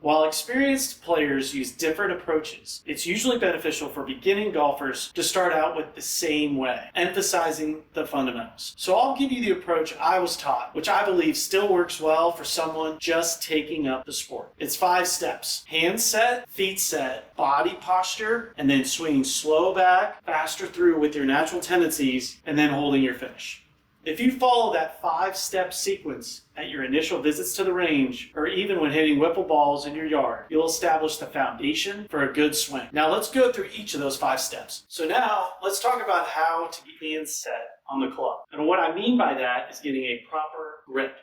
While experienced players use different approaches, it's usually beneficial for beginning golfers to start out with the same way, emphasizing the fundamentals. So I'll give you the approach I was taught, which I believe still works well for someone just taking up the sport. It's 5 steps: hands set, feet set, body posture, and then swinging slow back, faster through with your natural tendencies, and then holding your finish. If you follow that 5-step sequence at your initial visits to the range, or even when hitting wiffle balls in your yard, you'll establish the foundation for a good swing. Now let's go through each of those 5 steps. So now let's talk about how to get hands set on the club. And what I mean by that is getting a proper grip.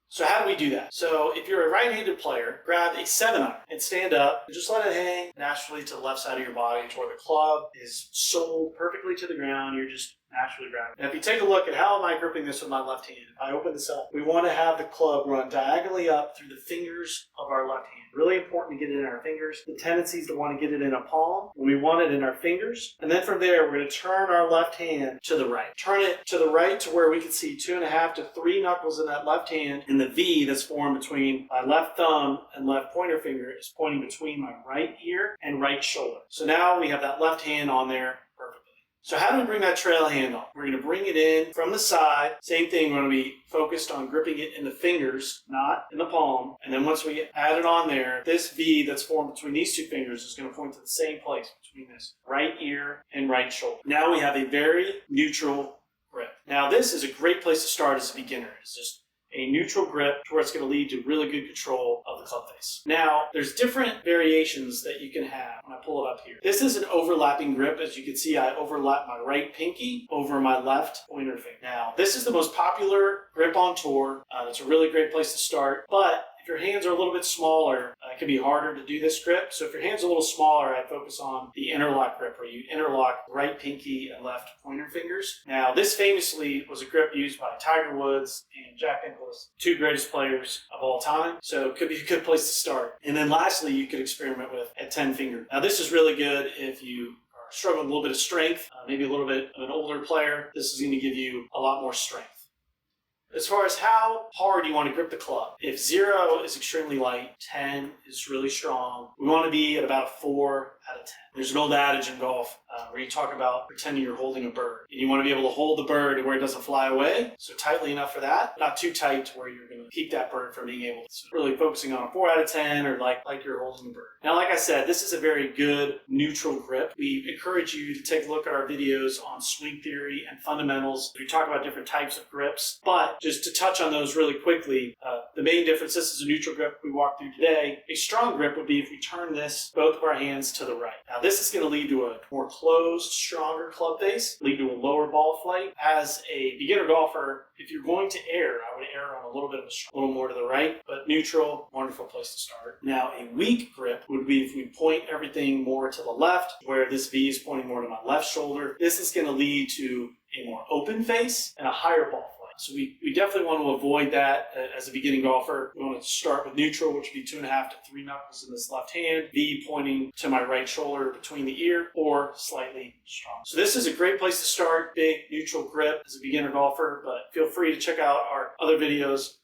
So how do we do that? So if you're a right-handed player, grab a 7-iron and stand up and just let it hang naturally to the left side of your body to where the club is soled perfectly to the ground. You're just naturally grabbing. Now if you take a look at how am I gripping this with my left hand, if I open this up, we want to have the club run diagonally up through the fingers of our left hand. Really important to get it in our fingers. The tendency is to want to get it in a palm. We want it in our fingers. And then from there, we're going to turn our left hand to the right. Turn it to the right to where we can see 2.5 to 3 knuckles in that left hand. And the V that's formed between my left thumb and left pointer finger is pointing between my right ear and right shoulder. So now we have that left hand on there perfectly. So how do we bring that trail hand on? We're going to bring it in from the side. Same thing, we're going to be focused on gripping it in the fingers, not in the palm. And then once we add it on there, this V that's formed between these 2 fingers is going to point to the same place between this right ear and right shoulder. Now we have a very neutral grip. Now this is a great place to start as a beginner. It's just a neutral grip to where it's going to lead to really good control of the club face. Now, there's different variations that you can have when I pull it up here. This is an overlapping grip. As you can see, I overlap my right pinky over my left pointer finger. Now, this is the most popular grip on tour. It's a really great place to start, but if your hands are a little bit smaller, it can be harder to do this grip. So if your hand's a little smaller, I'd focus on the interlock grip where you interlock right pinky and left pointer fingers. Now, this famously was a grip used by Tiger Woods and Jack Nicklaus, 2 greatest players of all time. So it could be a good place to start. And then lastly, you could experiment with a 10-finger. Now, this is really good if you are struggling with a little bit of strength, maybe a little bit of an older player. This is going to give you a lot more strength. As far as how hard you want to grip the club, if 0 is extremely light, 10 is really strong, we want to be at about a 4 out of 10. There's an old adage in golf where you talk about pretending you're holding a bird. And you want to be able to hold the bird where it doesn't fly away, so tightly enough for that, not too tight to where you're going to keep that bird from being able to. So really focusing on a 4 out of 10 or like you're holding a bird. Now, like I said, this is a very good neutral grip. We encourage you to take a look at our videos on swing theory and fundamentals. We talk about different types of grips, but just to touch on those really quickly, the main difference, this is a neutral grip we walked through today. A strong grip would be if we turn both of our hands to the right. Now, this is going to lead to a more closed, stronger club face, lead to a lower ball flight. As a beginner golfer, if you're going to err, I would err on a little bit of a little more to the right, but neutral, wonderful place to start. Now, a weak grip would be if we point everything more to the left, where this V is pointing more to my left shoulder. This is going to lead to a more open face and a higher ball flight. So we definitely want to avoid that as a beginning golfer. We want to start with neutral, which would be 2.5 to 3 knuckles in this left hand, V pointing to my right shoulder between the ear, or slightly strong. So this is a great place to start, big neutral grip as a beginner golfer, but feel free to check out our other videos.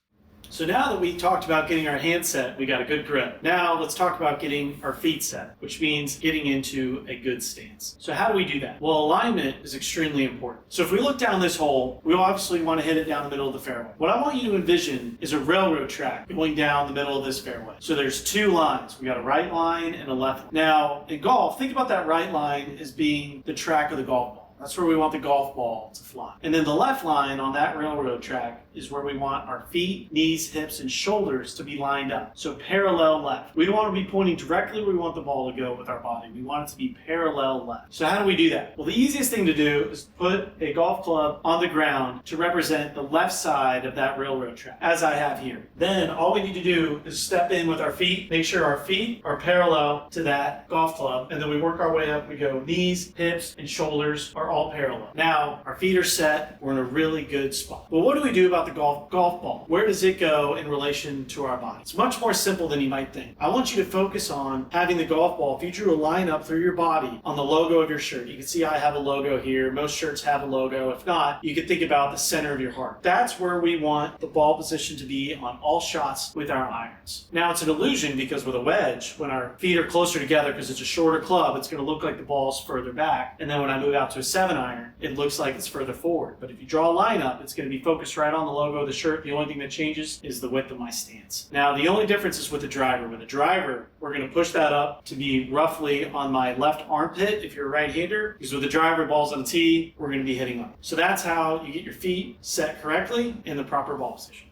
So now that we talked about getting our hands set, we got a good grip. Now let's talk about getting our feet set, which means getting into a good stance. So how do we do that? Well, alignment is extremely important. So if we look down this hole, we obviously want to hit it down the middle of the fairway. What I want you to envision is a railroad track going down the middle of this fairway. So there's 2 lines. We got a right line and a left line. Now in golf, think about that right line as being the track of the golf ball. That's where we want the golf ball to fly. And then the left line on that railroad track is where we want our feet, knees, hips, and shoulders to be lined up. So parallel left. We don't want to be pointing directly where we want the ball to go with our body. We want it to be parallel left. So how do we do that? Well, the easiest thing to do is put a golf club on the ground to represent the left side of that railroad track, as I have here. Then all we need to do is step in with our feet, make sure our feet are parallel to that golf club, and then we work our way up. We go knees, hips, and shoulders are all parallel. Now, our feet are set. We're in a really good spot. Well, what do we do about about the golf ball. Where does it go in relation to our body? It's much more simple than you might think. I want you to focus on having the golf ball, if you drew a line up through your body on the logo of your shirt. You can see I have a logo here. Most shirts have a logo. If not, you can think about the center of your heart. That's where we want the ball position to be on all shots with our irons. Now, it's an illusion because with a wedge, when our feet are closer together because it's a shorter club, it's going to look like the ball's further back. And then when I move out to a 7-iron, it looks like it's further forward. But if you draw a line up, it's going to be focused right on the logo of the shirt. The only thing that changes is the width of my stance. Now, the only difference is with the driver. With the driver, we're going to push that up to be roughly on my left armpit if you're a right-hander, because with the driver, ball's on the tee, we're going to be hitting up. So that's how you get your feet set correctly in the proper ball position.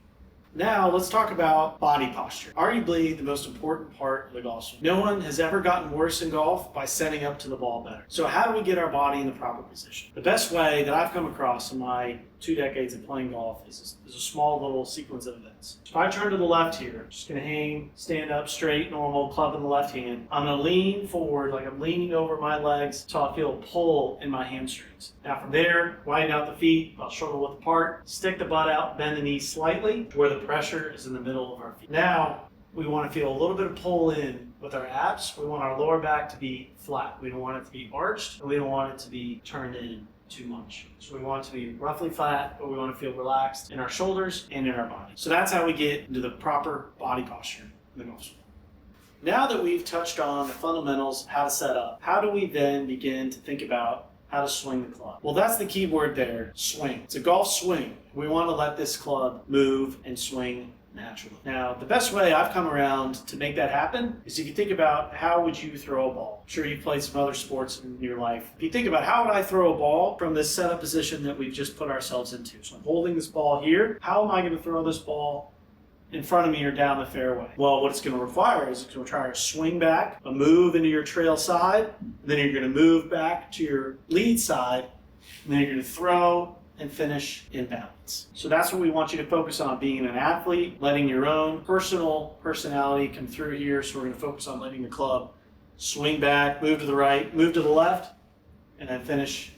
Now, let's talk about body posture. Arguably the most important part of the golf swing. No one has ever gotten worse in golf by setting up to the ball better. So how do we get our body in the proper position? The best way that I've come across in my 2 decades of playing golf is a small little sequence of events. So if I turn to the left here, just gonna hang, stand up straight, normal, club in the left hand. I'm gonna lean forward like I'm leaning over my legs until I feel a pull in my hamstrings. Now from there, widen out the feet, about shoulder width apart, stick the butt out, bend the knees slightly to where the pressure is in the middle of our feet. Now, we want to feel a little bit of pull in with our abs. We want our lower back to be flat. We don't want it to be arched, and we don't want it to be turned in too much. So we want it to be roughly flat, but we want to feel relaxed in our shoulders and in our body. So that's how we get into the proper body posture in the golf swing. Now that we've touched on the fundamentals, how to set up, how do we then begin to think about how to swing the club? Well, that's the key word there, swing. It's a golf swing. We want to let this club move and swing naturally. Now, the best way I've come around to make that happen is if you think about how would you throw a ball. I'm sure you've played some other sports in your life. If you think about how would I throw a ball from this setup position that we've just put ourselves into. So I'm holding this ball here. How am I going to throw this ball in front of me or down the fairway? Well, what it's going to require is it's going to require a swing back, a move into your trail side, and then you're going to move back to your lead side, and then you're going to throw and finish in balance. So that's what we want you to focus on, being an athlete, letting your own personality come through here. So we're going to focus on letting the club swing back, move to the right, move to the left, and then finish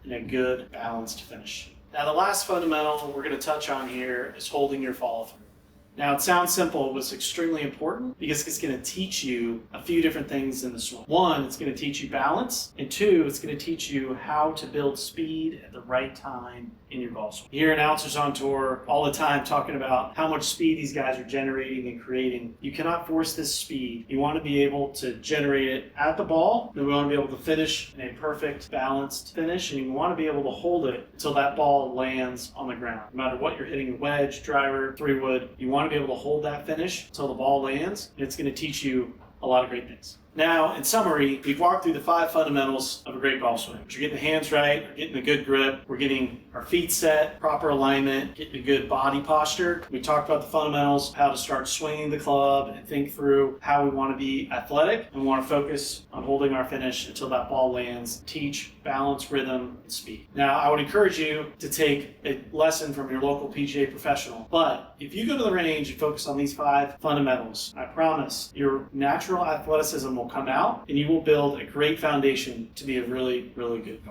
in a good balanced finish. Now the last fundamental we're going to touch on here is holding your follow through. Now, it sounds simple, but it's extremely important because it's going to teach you a few different things in the swing. One, it's going to teach you balance, and two, it's going to teach you how to build speed at the right time in your golf swing. You hear announcers on tour all the time talking about how much speed these guys are generating and creating. You cannot force this speed. You want to be able to generate it at the ball, and we want to be able to finish in a perfect, balanced finish, and you want to be able to hold it until that ball lands on the ground. No matter what you're hitting, a wedge, driver, 3-wood, you want to be able to hold that finish until the ball lands, and it's going to teach you a lot of great things. Now, in summary, we've walked through the 5 fundamentals of a great golf swing. We're getting the hands right, we're getting a good grip, we're getting our feet set, proper alignment, getting a good body posture. We talked about the fundamentals, how to start swinging the club and think through how we want to be athletic, and we want to focus on holding our finish until that ball lands. Teach balance, rhythm, and speed. Now, I would encourage you to take a lesson from your local PGA professional, but if you go to the range and focus on these 5 fundamentals, I promise your natural athleticism will come out and you will build a great foundation to be a really, really good golfer.